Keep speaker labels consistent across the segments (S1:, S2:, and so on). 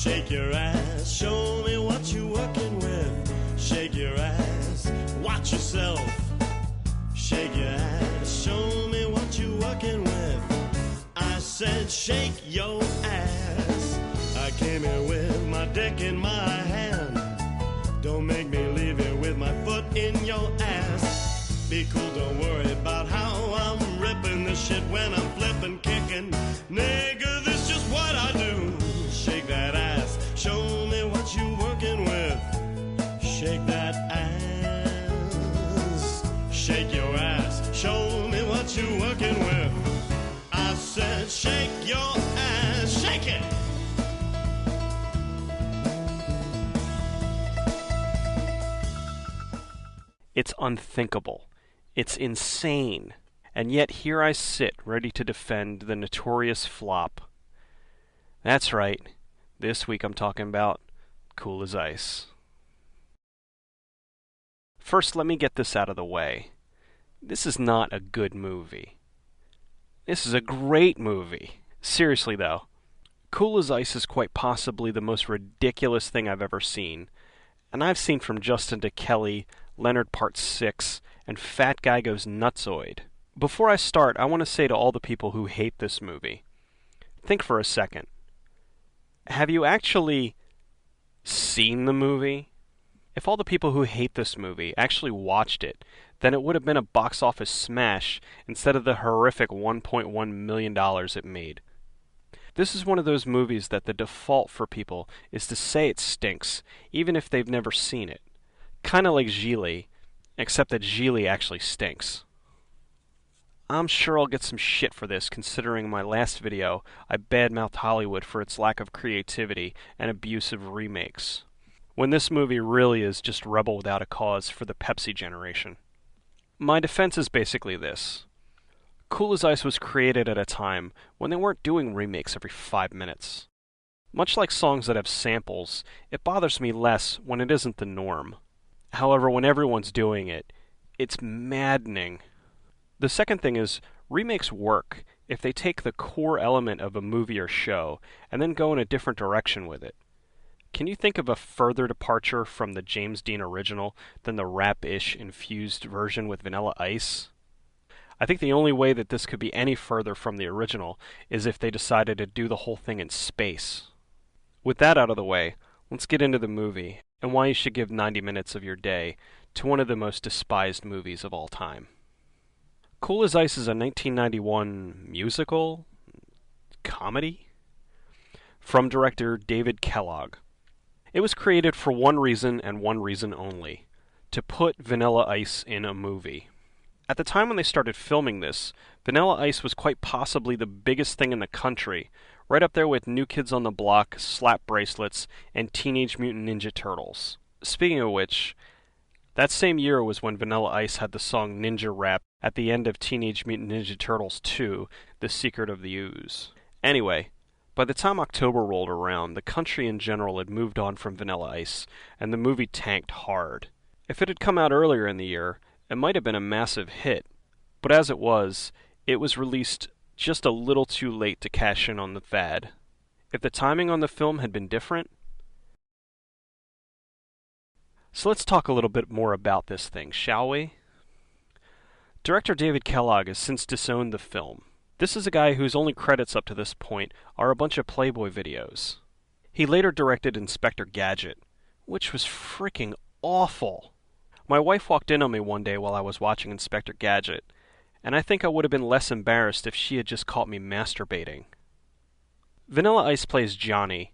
S1: Shake your ass, show me what you working with. Shake your ass, watch yourself. Shake your ass, show me what you working with. I said shake your ass. I came here with my dick in my hand. Don't make me leave here with my foot in your ass. Be cool, don't worry about how I'm ripping this shit when I'm flipping, kicking. Nigga, this is just what I do. Shake that ass, show me what you working with. Shake that ass, shake your ass, show me what you working with. I said shake your ass, shake it.
S2: It's unthinkable. It's insane. And yet here I sit, ready to defend the notorious flop. That's right. This week I'm talking about Cool as Ice. First, let me get this out of the way. This is not a good movie. This is a great movie. Seriously, though. Cool as Ice is quite possibly the most ridiculous thing I've ever seen. And I've seen from Justin to Kelly, Leonard Part 6, and Fat Guy Goes Nutsoid. Before I start, I want to say to all the people who hate this movie, think for a second. Have you actually seen the movie? If all the people who hate this movie actually watched it, then it would have been a box office smash instead of the horrific $1.1 million it made. This is one of those movies that the default for people is to say it stinks, even if they've never seen it. Kinda like Gigli, except that Gigli actually stinks. I'm sure I'll get some shit for this, considering in my last video I badmouthed Hollywood for its lack of creativity and abusive remakes, when this movie really is just rebel without a cause for the Pepsi generation. My defense is basically this. Cool as Ice was created at a time when they weren't doing remakes every 5 minutes. Much like songs that have samples, it bothers me less when it isn't the norm. However, when everyone's doing it, it's maddening. The second thing is, remakes work if they take the core element of a movie or show and then go in a different direction with it. Can you think of a further departure from the James Dean original than the rap-ish infused version with Vanilla Ice? I think the only way that this could be any further from the original is if they decided to do the whole thing in space. With that out of the way, let's get into the movie and why you should give 90 minutes of your day to one of the most despised movies of all time. Cool as Ice is a 1991 musical? Comedy? From director David Kellogg. It was created for one reason and one reason only: to put Vanilla Ice in a movie. At the time when they started filming this, Vanilla Ice was quite possibly the biggest thing in the country, right up there with New Kids on the Block, Slap Bracelets, and Teenage Mutant Ninja Turtles. Speaking of which, that same year was when Vanilla Ice had the song Ninja Rap at the end of Teenage Mutant Ninja Turtles 2, The Secret of the Ooze. Anyway, by the time October rolled around, the country in general had moved on from Vanilla Ice, and the movie tanked hard. If it had come out earlier in the year, it might have been a massive hit, but as it was released just a little too late to cash in on the fad. If the timing on the film had been different... So let's talk a little bit more about this thing, shall we? Director David Kellogg has since disowned the film. This is a guy whose only credits up to this point are a bunch of Playboy videos. He later directed Inspector Gadget, which was freaking awful. My wife walked in on me one day while I was watching Inspector Gadget, and I think I would have been less embarrassed if she had just caught me masturbating. Vanilla Ice plays Johnny,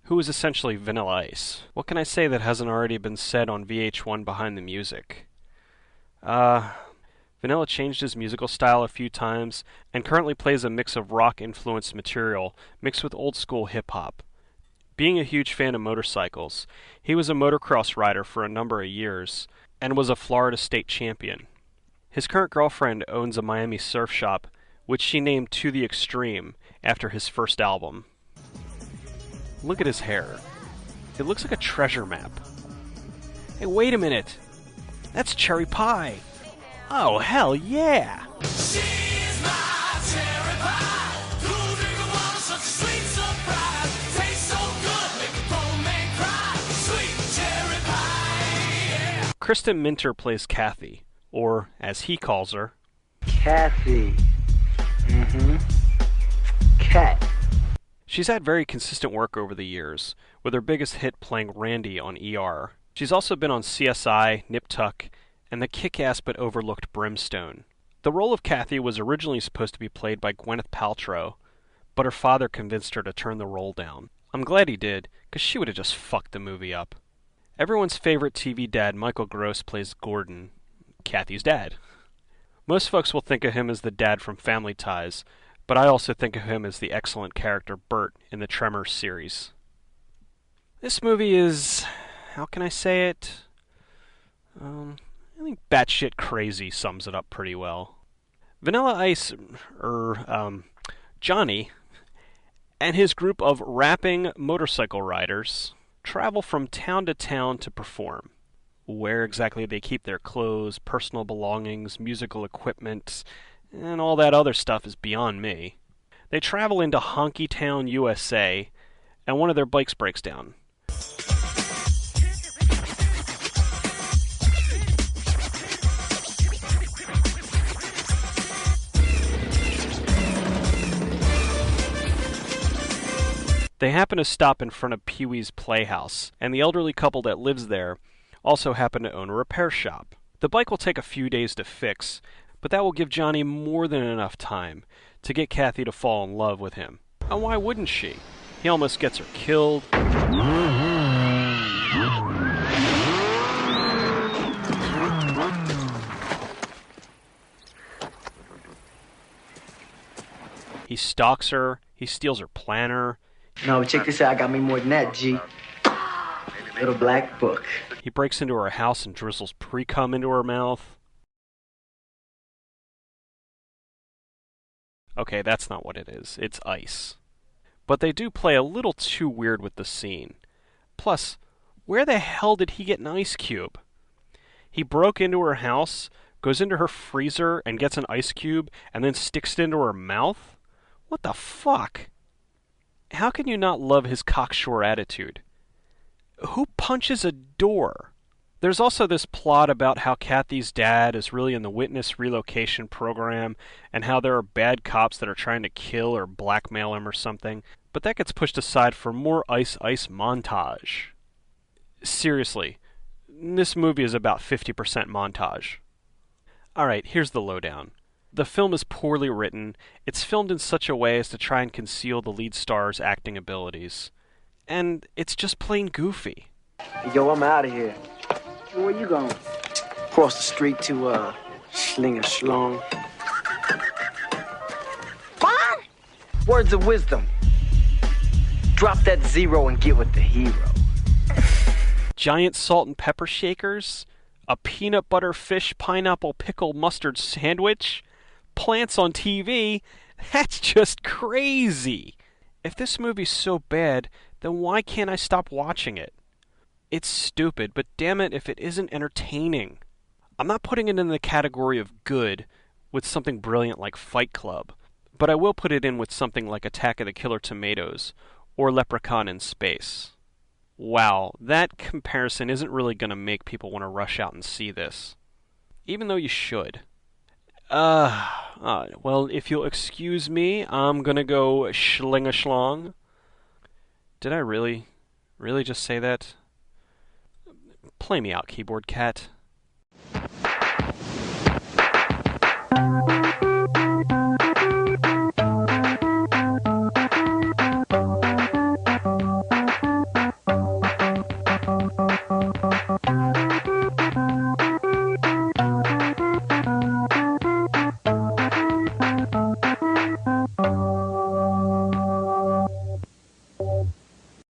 S2: who is essentially Vanilla Ice. What can I say that hasn't already been said on VH1 Behind the Music? Vanilla changed his musical style a few times, and currently plays a mix of rock-influenced material mixed with old-school hip-hop. Being a huge fan of motorcycles, he was a motocross rider for a number of years, and was a Florida state champion. His current girlfriend owns a Miami surf shop, which she named To the Extreme after his first album. Look at his hair. It looks like a treasure map. Hey, wait a minute! That's cherry pie! Oh, hell yeah!
S1: She's my cherry pie. Cool drink of water, such a sweet surprise. Tastes so good, make
S2: Kristen Minter plays Kathy, or as he calls her,
S3: Kathy. Cat.
S2: She's had very consistent work over the years, with her biggest hit playing Randy on ER. She's also been on CSI, Nip Tuck, and the kick-ass but overlooked Brimstone. The role of Kathy was originally supposed to be played by Gwyneth Paltrow, but her father convinced her to turn the role down. I'm glad he did, because she would have just fucked the movie up. Everyone's favorite TV dad, Michael Gross, plays Gordon, Kathy's dad. Most folks will think of him as the dad from Family Ties, but I also think of him as the excellent character Bert in the Tremors series. This movie is, how can I say it? I think batshit crazy sums it up pretty well. Vanilla Ice, Johnny, and his group of rapping motorcycle riders travel from town to town to perform. Where exactly they keep their clothes, personal belongings, musical equipment, and all that other stuff is beyond me. They travel into Honky Town, USA, and one of their bikes breaks down. They happen to stop in front of Pee-wee's Playhouse, and the elderly couple that lives there also happen to own a repair shop. The bike will take a few days to fix, but that will give Johnny more than enough time to get Kathy to fall in love with him. And why wouldn't she? He almost gets her killed. He stalks her, he steals her planner.
S3: No, but check this out. I got me more than that, G. Little black book.
S2: He breaks into her house and drizzles pre-cum into her mouth. Okay, that's not what it is. It's ice. But they do play a little too weird with the scene. Plus, where the hell did he get an ice cube? He broke into her house, goes into her freezer, and gets an ice cube, and then sticks it into her mouth? What the fuck? How can you not love his cocksure attitude? Who punches a door? There's also this plot about how Kathy's dad is really in the witness relocation program and how there are bad cops that are trying to kill or blackmail him or something, but that gets pushed aside for more ice montage. Seriously, this movie is about 50% montage. Alright, here's the lowdown. The film is poorly written. It's filmed in such a way as to try and conceal the lead star's acting abilities. And it's just plain goofy.
S3: Yo, I'm out of here. Where you going? Across the street to, Sling a Schlong. What? Words of wisdom. Drop that zero and get with the hero.
S2: Giant salt and pepper shakers? A peanut butter fish pineapple pickle mustard sandwich? Plants on TV? That's just crazy! If this movie's so bad, then why can't I stop watching it? It's stupid, but damn it if it isn't entertaining. I'm not putting it in the category of good with something brilliant like Fight Club, but I will put it in with something like Attack of the Killer Tomatoes or Leprechaun in Space. Wow, that comparison isn't really going to make people want to rush out and see this. Even though you should. Well, if you'll excuse me, I'm gonna go schling-a-schlong. Did I really just say that? Play me out, keyboard cat.